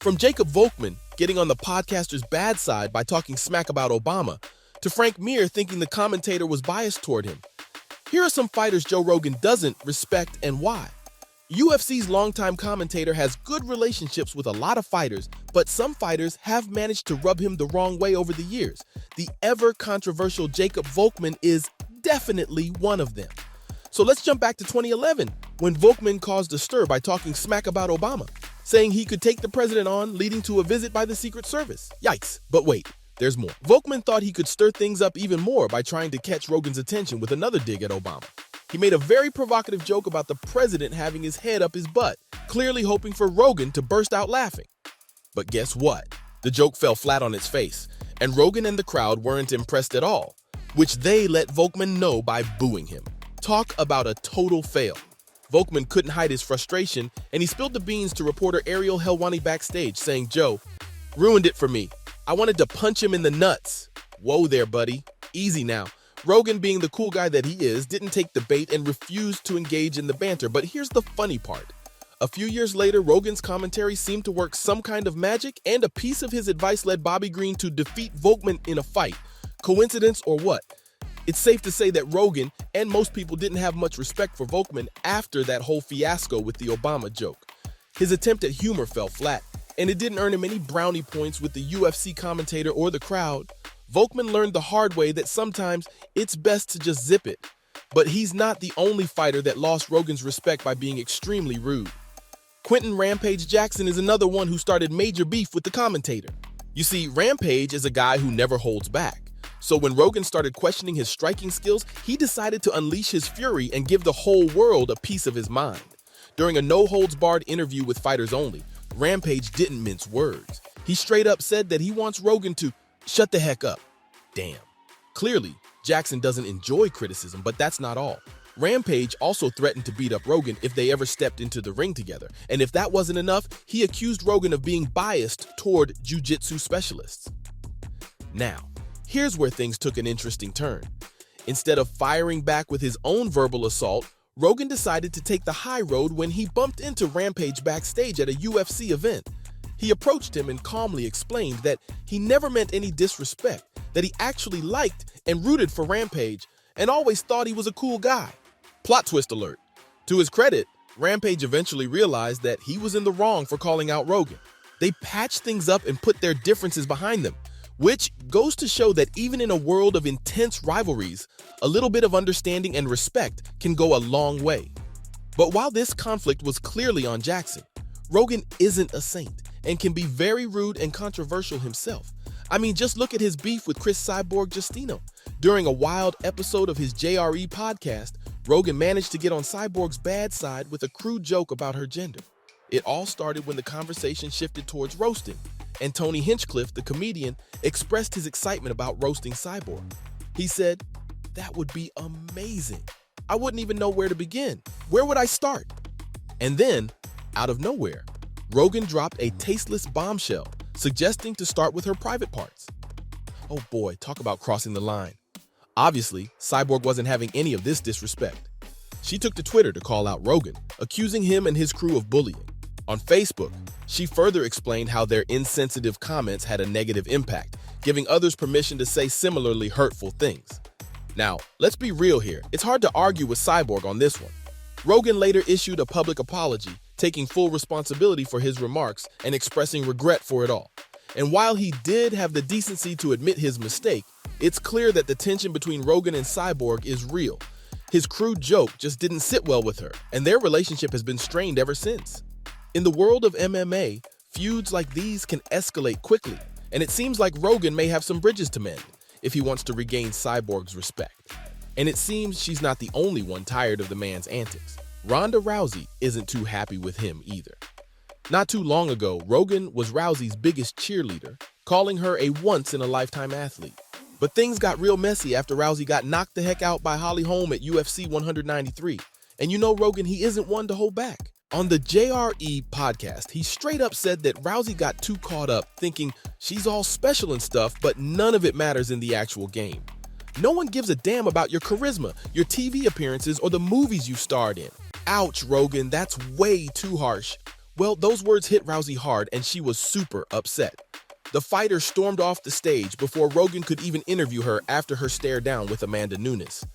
From Jacob Volkman getting on the podcaster's bad side by talking smack about Obama, to Frank Mir thinking the commentator was biased toward him. Here are some fighters Joe Rogan doesn't respect and why. UFC's longtime commentator has good relationships with a lot of fighters, but some fighters have managed to rub him the wrong way over the years. The ever-controversial Jacob Volkman is definitely one of them. So let's jump back to 2011, when Volkman caused a stir by talking smack about Obama, saying he could take the president on, leading to a visit by the Secret Service. Yikes. But wait, there's more. Volkman thought he could stir things up even more by trying to catch Rogan's attention with another dig at Obama. He made a very provocative joke about the president having his head up his butt, clearly hoping for Rogan to burst out laughing. But guess what? The joke fell flat on its face, and Rogan and the crowd weren't impressed at all, which they let Volkman know by booing him. Talk about a total fail. Volkman couldn't hide his frustration, and he spilled the beans to reporter Ariel Helwani backstage, saying, "Joe, ruined it for me. I wanted to punch him in the nuts." Whoa there, buddy. Easy now. Rogan, being the cool guy that he is, didn't take the bait and refused to engage in the banter. But here's the funny part. A few years later, Rogan's commentary seemed to work some kind of magic, and a piece of his advice led Bobby Green to defeat Volkman in a fight. Coincidence or what? It's safe to say that Rogan and most people didn't have much respect for Volkman after that whole fiasco with the Obama joke. His attempt at humor fell flat, and it didn't earn him any brownie points with the UFC commentator or the crowd. Volkman learned the hard way that sometimes it's best to just zip it. But he's not the only fighter that lost Rogan's respect by being extremely rude. Quentin Rampage Jackson is another one who started major beef with the commentator. You see, Rampage is a guy who never holds back. So when Rogan started questioning his striking skills, he decided to unleash his fury and give the whole world a piece of his mind. During a no-holds-barred interview with Fighters Only, Rampage didn't mince words. He straight up said that he wants Rogan to shut the heck up. Damn. Clearly, Jackson doesn't enjoy criticism, but that's not all. Rampage also threatened to beat up Rogan if they ever stepped into the ring together. And if that wasn't enough, he accused Rogan of being biased toward jiu-jitsu specialists. Now, here's where things took an interesting turn. Instead of firing back with his own verbal assault, Rogan decided to take the high road when he bumped into Rampage backstage at a UFC event. He approached him and calmly explained that he never meant any disrespect, that he actually liked and rooted for Rampage and always thought he was a cool guy. Plot twist alert. To his credit, Rampage eventually realized that he was in the wrong for calling out Rogan. They patched things up and put their differences behind them, which goes to show that even in a world of intense rivalries, a little bit of understanding and respect can go a long way. But while this conflict was clearly on Jackson, Rogan isn't a saint and can be very rude and controversial himself. I mean, just look at his beef with Chris Cyborg Justino. During a wild episode of his JRE podcast, Rogan managed to get on Cyborg's bad side with a crude joke about her gender. It all started when the conversation shifted towards roasting, and Tony Hinchcliffe, the comedian, expressed his excitement about roasting Cyborg. He said, "That would be amazing. I wouldn't even know where to begin. Where would I start?" And then, out of nowhere, Rogan dropped a tasteless bombshell, suggesting to start with her private parts. Oh boy, talk about crossing the line. Obviously, Cyborg wasn't having any of this disrespect. She took to Twitter to call out Rogan, accusing him and his crew of bullying. On Facebook, she further explained how their insensitive comments had a negative impact, giving others permission to say similarly hurtful things. Now, let's be real here. It's hard to argue with Cyborg on this one. Rogan later issued a public apology, taking full responsibility for his remarks and expressing regret for it all. And while he did have the decency to admit his mistake, it's clear that the tension between Rogan and Cyborg is real. His crude joke just didn't sit well with her, and their relationship has been strained ever since. In the world of MMA, feuds like these can escalate quickly, and it seems like Rogan may have some bridges to mend if he wants to regain Cyborg's respect. And it seems she's not the only one tired of the man's antics. Ronda Rousey isn't too happy with him either. Not too long ago, Rogan was Rousey's biggest cheerleader, calling her a once-in-a-lifetime athlete. But things got real messy after Rousey got knocked the heck out by Holly Holm at UFC 193. And you know Rogan, he isn't one to hold back. On the JRE podcast, he straight up said that Rousey got too caught up thinking she's all special and stuff, but none of it matters in the actual game. No one gives a damn about your charisma, your TV appearances, or the movies you starred in. Ouch, Rogan, that's way too harsh. Well, those words hit Rousey hard and she was super upset. The fighter stormed off the stage before Rogan could even interview her after her stare down with Amanda Nunes.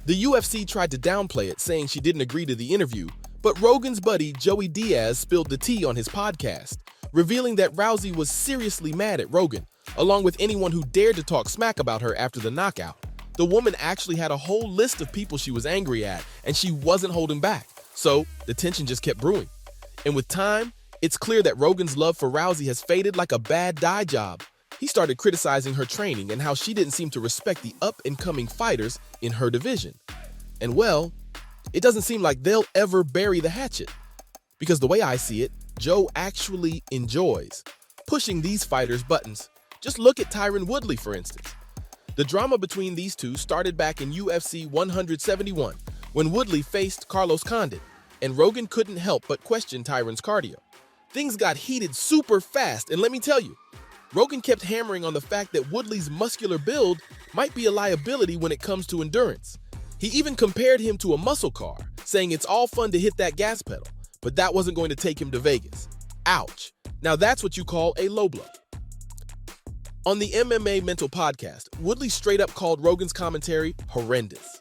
The UFC tried to downplay it, saying she didn't agree to the interview, but Rogan's buddy Joey Diaz spilled the tea on his podcast, revealing that Rousey was seriously mad at Rogan, along with anyone who dared to talk smack about her after the knockout. The woman actually had a whole list of people she was angry at, and she wasn't holding back, so the tension just kept brewing. And with time, it's clear that Rogan's love for Rousey has faded like a bad dye job. He started criticizing her training and how she didn't seem to respect the up-and-coming fighters in her division. And well, it doesn't seem like they'll ever bury the hatchet. Because the way I see it, Joe actually enjoys pushing these fighters' buttons. Just look at Tyron Woodley, for instance. The drama between these two started back in UFC 171 when Woodley faced Carlos Condit, and Rogan couldn't help but question Tyron's cardio. Things got heated super fast, and let me tell you, Rogan kept hammering on the fact that Woodley's muscular build might be a liability when it comes to endurance. He even compared him to a muscle car, saying it's all fun to hit that gas pedal, but that wasn't going to take him to Vegas. Ouch. Now that's what you call a low blow. On the MMA Mental podcast, Woodley straight up called Rogan's commentary horrendous.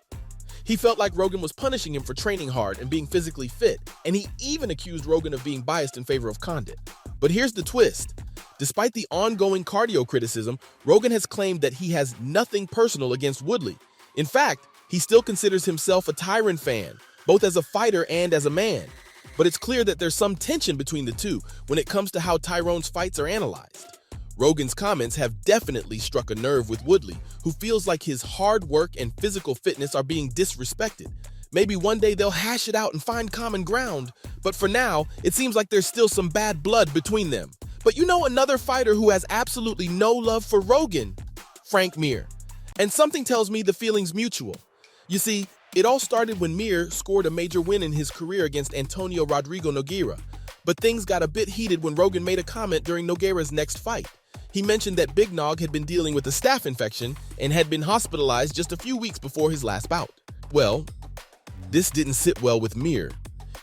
He felt like Rogan was punishing him for training hard and being physically fit, and he even accused Rogan of being biased in favor of Condit. But here's the twist. Despite the ongoing cardio criticism, Rogan has claimed that he has nothing personal against Woodley. In fact, he still considers himself a Tyron fan, both as a fighter and as a man. But it's clear that there's some tension between the two when it comes to how Tyron's fights are analyzed. Rogan's comments have definitely struck a nerve with Woodley, who feels like his hard work and physical fitness are being disrespected. Maybe one day they'll hash it out and find common ground, but for now, it seems like there's still some bad blood between them. But you know another fighter who has absolutely no love for Rogan? Frank Mir. And something tells me the feeling's mutual. You see, it all started when Mir scored a major win in his career against Antonio Rodrigo Nogueira. But things got a bit heated when Rogan made a comment during Nogueira's next fight. He mentioned that Big Nog had been dealing with a staph infection and had been hospitalized just a few weeks before his last bout. Well, this didn't sit well with Mir.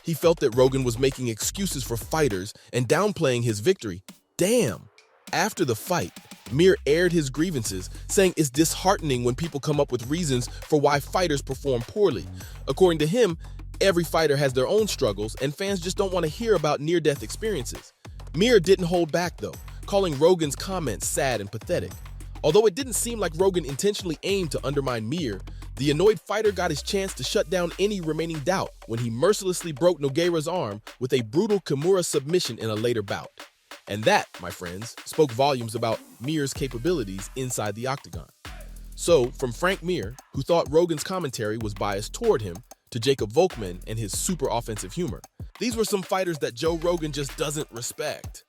He felt that Rogan was making excuses for fighters and downplaying his victory. Damn! After the fight, Mir aired his grievances, saying it's disheartening when people come up with reasons for why fighters perform poorly. According to him, every fighter has their own struggles and fans just don't want to hear about near-death experiences. Mir didn't hold back though, calling Rogan's comments sad and pathetic. Although it didn't seem like Rogan intentionally aimed to undermine Mir, the annoyed fighter got his chance to shut down any remaining doubt when he mercilessly broke Nogueira's arm with a brutal Kimura submission in a later bout. And that, my friends, spoke volumes about Mir's capabilities inside the octagon. So, from Frank Mir, who thought Rogan's commentary was biased toward him, to Jacob Volkman and his super offensive humor, these were some fighters that Joe Rogan just doesn't respect.